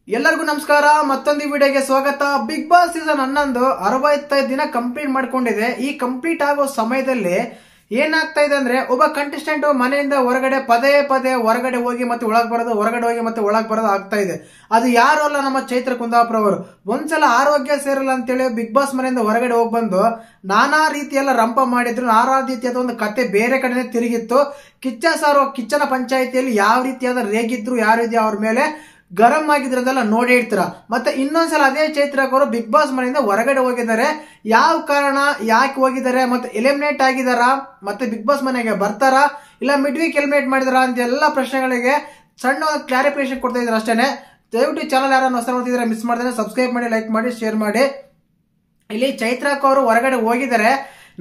ಎಲ್ಲರಿಗೂ ನಮಸ್ಕಾರ. ಮತ್ತೊಂದು ವಿಡಿಯೋಗೆ ಸ್ವಾಗತ. ಬಿಗ್ ಬಾಸ್ ಸೀಸನ್ 11 65 ದಿನ ಕಂಪ್ಲೀಟ್ ಮಾಡ್ಕೊಂಡಿದೆ. ಈ ಕಂಪ್ಲೀಟ್ ಆಗೋ ಸಮಯದಲ್ಲಿ ಏನಾಗ್ತಾ ಇದೆ ಅಂದ್ರೆ, ಒಬ್ಬ ಕಂಟೆಸ್ಟೆಂಟ್ ಮನೆಯಿಂದ ಹೊರಗಡೆ ಪದೇ ಪದೇ ಹೊರಗಡೆ ಹೋಗಿ ಮತ್ತೆ ಒಳಗ್ ಬರೋದು, ಹೊರಗಡೆ ಹೋಗಿ ಮತ್ತೆ ಒಳಗ್ ಬರೋದು ಆಗ್ತಾ ಇದೆ. ಅದು ಯಾರು ಅಲ್ಲ, ನಮ್ಮ ಚೈತ್ರ ಕುಂದಾಪುರ ಅವರು. ಒಂದ್ಸಲ ಆರೋಗ್ಯ ಸೇರಲ್ಲ ಅಂತೇಳಿ ಬಿಗ್ ಬಾಸ್ ಮನೆಯಿಂದ ಹೊರಗಡೆ ಹೋಗಿ ಬಂದು ನಾನಾ ರೀತಿಯೆಲ್ಲ ರಂಪ ಮಾಡಿದ್ರು. ನಾನಾ ರೀತಿಯಾದ ಒಂದು ಕತೆ ಬೇರೆ ಕಡೆನೆ ತಿರುಗಿತ್ತು. ಕಿಚ್ಚನ ಪಂಚಾಯಿತಿಯಲ್ಲಿ ಯಾವ ರೀತಿಯಾದ ರೇಗಿದ್ರು, ಯಾವ ರೀತಿ ಅವ್ರ ಮೇಲೆ ಗರಂ ಆಗಿದ್ರದೆಲ್ಲ ನೋಡಿ ಇರ್ತೀರ. ಮತ್ತೆ ಇನ್ನೊಂದ್ಸಲ ಅದೇ ಚೈತ್ರಕ್ ಅವರು ಬಿಗ್ ಬಾಸ್ ಮನೆಯಿಂದ ಹೊರಗಡೆ ಹೋಗಿದ್ದಾರೆ. ಯಾವ ಕಾರಣ, ಯಾಕೆ ಹೋಗಿದ್ದಾರೆ, ಮತ್ತೆ ಎಲಿಮಿನೇಟ್ ಆಗಿದಾರ, ಮತ್ತೆ ಬಿಗ್ ಬಾಸ್ ಮನೆಗೆ ಬರ್ತಾರ, ಇಲ್ಲ ಮಿಡ್ ವೀಕ್ ಎಲಿಮಿನೇಟ್ ಮಾಡಿದಾರ ಅಂತ ಎಲ್ಲ ಪ್ರಶ್ನೆಗಳಿಗೆ ಸಣ್ಣ ಕ್ಲಾರಿಫಿಕೇಶನ್ ಕೊಡ್ತಾ ಇದ್ದಾರೆ ಅಷ್ಟೇನೆ. ದಯವಿಟ್ಟು ಚಾನಲ್ ಯಾರನ್ನ ಹೊಸ ನೋಡ್ತಿದ್ರೆ ಮಿಸ್ ಮಾಡಿದ್ರೆ ಸಬ್ಸ್ಕ್ರೈಬ್ ಮಾಡಿ, ಲೈಕ್ ಮಾಡಿ, ಶೇರ್ ಮಾಡಿ. ಇಲ್ಲಿ ಚೈತ್ರಕ್ ಅವರು ಹೊರಗಡೆ ಹೋಗಿದ್ದಾರೆ,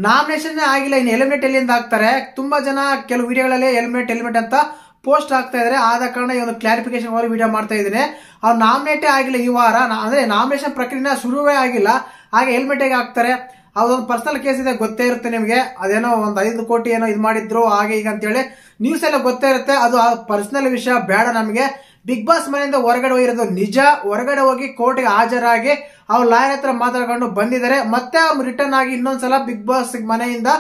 ನಾಮಿನೇಷನ್ ಆಗಿಲ್ಲ, ಇನ್ನು ಎಲಿಮಿನೇಟ್ ಎಲ್ಲಿಂದ ಆಗ್ತಾರೆ. ತುಂಬಾ ಜನ ಕೆಲವು ವಿಡಿಯೋಗಳಲ್ಲಿ ಎಲಿಮಿನೇಟ್ ಅಂತ ಪೋಸ್ಟ್ ಆಗ್ತಾ ಇದಾರೆ. ಆದ ಕಾರಣ ಈ ಒಂದು ಕ್ಲಾರಿಫಿಕೇಶನ್ ವಿಡಿಯೋ ಮಾಡ್ತಾ ಇದ್ದೀನಿ. ಅವ್ರು ನಾಮಿನೇಟೇ ಆಗಿಲ್ಲ ಈ ವಾರ, ಅಂದ್ರೆ ನಾಮಿನೇಷನ್ ಪ್ರಕ್ರಿಯೆ ಶುರುವೇ ಆಗಿಲ್ಲ, ಹಾಗೆ ಎಲಿಮಿನೇಟ್ ಆಗ್ತಾರೆ. ಅವ್ರದೊಂದು ಪರ್ಸನಲ್ ಕೇಸ್ ಇದೆ, ಗೊತ್ತೇ ಇರುತ್ತೆ ನಿಮ್ಗೆ. ಅದೇನೋ ಒಂದು 5 ಕೋಟಿ ಏನೋ ಇದು ಮಾಡಿದ್ರು ಹಾಗೆ ಈಗ ಅಂತೇಳಿ ನ್ಯೂಸ್ ಎಲ್ಲ ಗೊತ್ತೇ ಇರುತ್ತೆ. ಅದು ಪರ್ಸನಲ್ ವಿಷಯ ಬೇಡ ನಮಗೆ. ಬಿಗ್ ಬಾಸ್ ಮನೆಯಿಂದ ಹೊರಗಡೆ ಹೋಗಿರೋದು ನಿಜ. ಹೊರಗಡೆ ಹೋಗಿ ಕೋರ್ಟ್ಗೆ ಹಾಜರಾಗಿ ಅವ್ರ ಲಾಯರ್ ಹತ್ರ ಮಾತಾಡ್ಕೊಂಡು ಬಂದಿದ್ದಾರೆ. ಮತ್ತೆ ಅವ್ರು ರಿಟರ್ನ್ ಆಗಿ ಇನ್ನೊಂದ್ಸಲ ಬಿಗ್ ಬಾಸ್ ಮನೆಯಿಂದ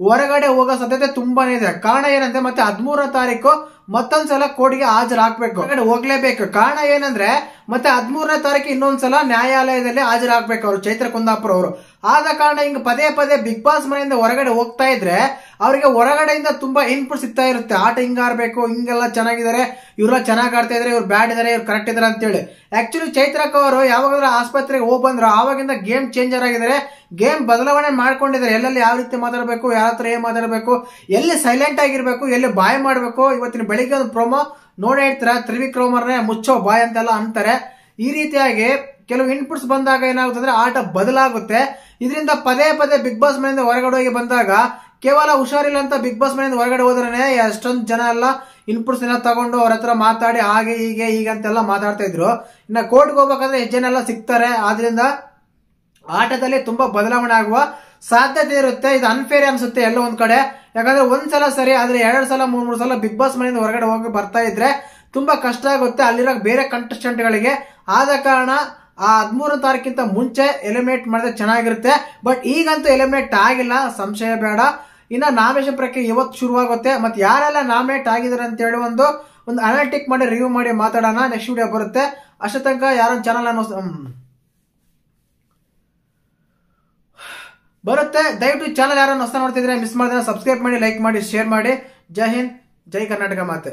ಹೊರಗಡೆ ಹೋಗೋ ಸಾಧ್ಯತೆ ತುಂಬಾನೇ ಇದೆ. ಕಾರಣ ಏನಂದ್ರೆ, ಮತ್ತೆ 13ನೇ ತಾರೀಕು ಮತ್ತೊಂದ್ಸಲ ಕೋರ್ಟ್ಗೆ ಹಾಜರಾಗಬೇಕು, ಹೊರಗಡೆ ಹೋಗ್ಲೇಬೇಕು. ಕಾರಣ ಏನಂದ್ರೆ, ಮತ್ತೆ 13ನೇ ತಾರೀಕು ಇನ್ನೊಂದ್ಸಲ ನ್ಯಾಯಾಲಯದಲ್ಲಿ ಹಾಜರಾಗಬೇಕು ಅವರು, ಚೈತ್ರ ಕುಂದಾಪುರ ಅವರು. ಆದ ಕಾರಣ ಹಿಂಗ್ ಪದೇ ಪದೇ ಬಿಗ್ ಬಾಸ್ ಮನೆಯಿಂದ ಹೊರಗಡೆ ಹೋಗ್ತಾ ಇದ್ರೆ ಅವರಿಗೆ ಹೊರಗಡೆಯಿಂದ ತುಂಬಾ ಇನ್ಪುಟ್ ಸಿಗ್ತಾ ಇರುತ್ತೆ. ಆಟ ಹಿಂಗ ಆಡ್ಬೇಕು, ಹಿಂಗೆಲ್ಲ ಚೆನ್ನಾಗಿದ್ದಾರೆ, ಇವ್ರೆಲ್ಲ ಚೆನ್ನಾಗಿ ಆಡ್ತಾ ಇದಾರೆ, ಇವ್ರು ಬ್ಯಾಡ್ ಇದಾರೆ, ಇವ್ರು ಕರೆಕ್ಟ್ ಇದಾರೆ ಅಂತೇಳಿ. ಆಕ್ಚುಲಿ ಚೈತ್ರಕ್ ಅವರು ಯಾವಾಗಾದ್ರೂ ಆಸ್ಪತ್ರೆಗೆ ಹೋಗಿ ಬಂದ್ರು ಆವಾಗಿಂದ ಗೇಮ್ ಚೇಂಜರ್ ಆಗಿದ್ದಾರೆ, ಗೇಮ್ ಬದಲಾವಣೆ ಮಾಡ್ಕೊಂಡಿದ್ದಾರೆ. ಎಲ್ಲೆಲ್ಲಿ ಯಾವ ರೀತಿ ಮಾತಾಡಬೇಕು, ಯಾರ ಹತ್ರ ಏನ್ ಮಾತಾಡಬೇಕು, ಎಲ್ಲಿ ಸೈಲೆಂಟ್ ಆಗಿರ್ಬೇಕು, ಎಲ್ಲಿ ಬಾಯ್ ಮಾಡ್ಬೇಕು. ಇವತ್ತಿನ ಬೆಳಿಗ್ಗೆ ಒಂದು ಪ್ರೊಮೋ ನೋಡೇ ಇರ್ತೀರ, ತ್ರಿವಿಕ್ರಮರ್ನೇ ಮುಚ್ಚೋ ಬಾಯ್ ಅಂತೆಲ್ಲ ಅಂತಾರೆ. ಈ ರೀತಿಯಾಗಿ ಕೆಲವು ಇನ್ಪುಟ್ಸ್ ಬಂದಾಗ ಏನಾಗುತ್ತೆ ಅಂದ್ರೆ ಆಟ ಬದಲಾಗುತ್ತೆ. ಇದರಿಂದ ಪದೇ ಪದೇ ಬಿಗ್ ಬಾಸ್ ಮನೆಯಿಂದ ಹೊರಗಡೆ ಹೋಗಿ ಬಂದಾಗ ಕೇವಲ ಹುಷಾರಿಲ್ಲ ಅಂತ ಬಿಗ್ ಬಾಸ್ ಮನೆಯಿಂದ ಹೊರಗಡೆ ಹೋದ್ರೆ ಎಷ್ಟೊಂದು ಜನ ಎಲ್ಲ ಇನ್ಪುಟ್ಸ್ ಎಲ್ಲ ತಗೊಂಡು ಅವ್ರ ಹತ್ರ ಮಾತಾಡಿ ಹಾಗೆ ಹೀಗೆ ಅಂತೆಲ್ಲ ಮಾತಾಡ್ತಾ ಇದ್ರು. ಇನ್ನ ಕೋರ್ಟ್ಗೆ ಹೋಗ್ಬೇಕಾದ್ರೆ ಎಷ್ಟು ಜನ ಎಲ್ಲ ಸಿಗ್ತಾರೆ. ಆದ್ರಿಂದ ಆಟದಲ್ಲಿ ತುಂಬಾ ಬದಲಾವಣೆ ಆಗುವ ಸಾಧ್ಯತೆ ಇರುತ್ತೆ. ಇದು ಅನ್ಫೇರ್ ಅನ್ಸುತ್ತೆ ಎಲ್ಲೋ ಒಂದ್ ಕಡೆ. ಯಾಕಂದ್ರೆ ಒಂದ್ಸಲ ಸರಿ ಆದ್ರೆ 2 ಸಲ 3 ಸಲ ಬಿಗ್ ಬಾಸ್ ಮನೆಯಿಂದ ಹೊರಗಡೆ ಹೋಗಿ ಬರ್ತಾ ಇದ್ರೆ ತುಂಬಾ ಕಷ್ಟ ಆಗುತ್ತೆ ಅಲ್ಲಿರೋ ಬೇರೆ ಕಂಟೆಸ್ಟೆಂಟ್ ಗಳಿಗೆ. ಆದ ಕಾರಣ ಆ 13ನೇ ತಾರೀಕಿಂತ ಮುಂಚೆ ಎಲಿಮಿನೇಟ್ ಮಾಡಿದ್ರೆ ಚೆನ್ನಾಗಿರುತ್ತೆ. ಬಟ್ ಈಗಂತೂ ಎಲಿಮಿನೇಟ್ ಆಗಿಲ್ಲ, ಸಂಶಯ ಬೇಡ. ಇನ್ನ ನಾಮಿನೇಷನ್ ಪ್ರಕ್ರಿಯೆ ಇವತ್ತು ಶುರುವಾಗುತ್ತೆ. ಮತ್ತೆ ಯಾರೆಲ್ಲ ನಾಮಿನೇಟ್ ಆಗಿದ್ದಾರೆ ಅಂತ ಹೇಳಿ ಒಂದು ಅನಾಲಿಟಿಕ್ ಮಾಡಿ ರಿವ್ಯೂ ಮಾಡಿ ಮಾತಾಡೋಣ. ನೆಕ್ಸ್ಟ್ ವಿಡಿಯೋ ಬರುತ್ತೆ. ಅಷ್ಟೇ ತನಕ ಯಾರೊಂದು ಚಾನಲ್ ಬರುತ್ತೆ. ದಯವಿಟ್ಟು ಚಾನಲ್ ಯಾರನ್ನ ಹೊಸ ನೋಡ್ತಿದ್ರೆ ಮಿಸ್ ಮಾಡಿದ್ರೆ ಸಬ್ಸ್ಕ್ರೈಬ್ ಮಾಡಿ, ಲೈಕ್ ಮಾಡಿ, ಶೇರ್ ಮಾಡಿ. ಜೈ ಹಿಂದ್, ಜೈ ಕರ್ನಾಟಕ ಮಾತೆ.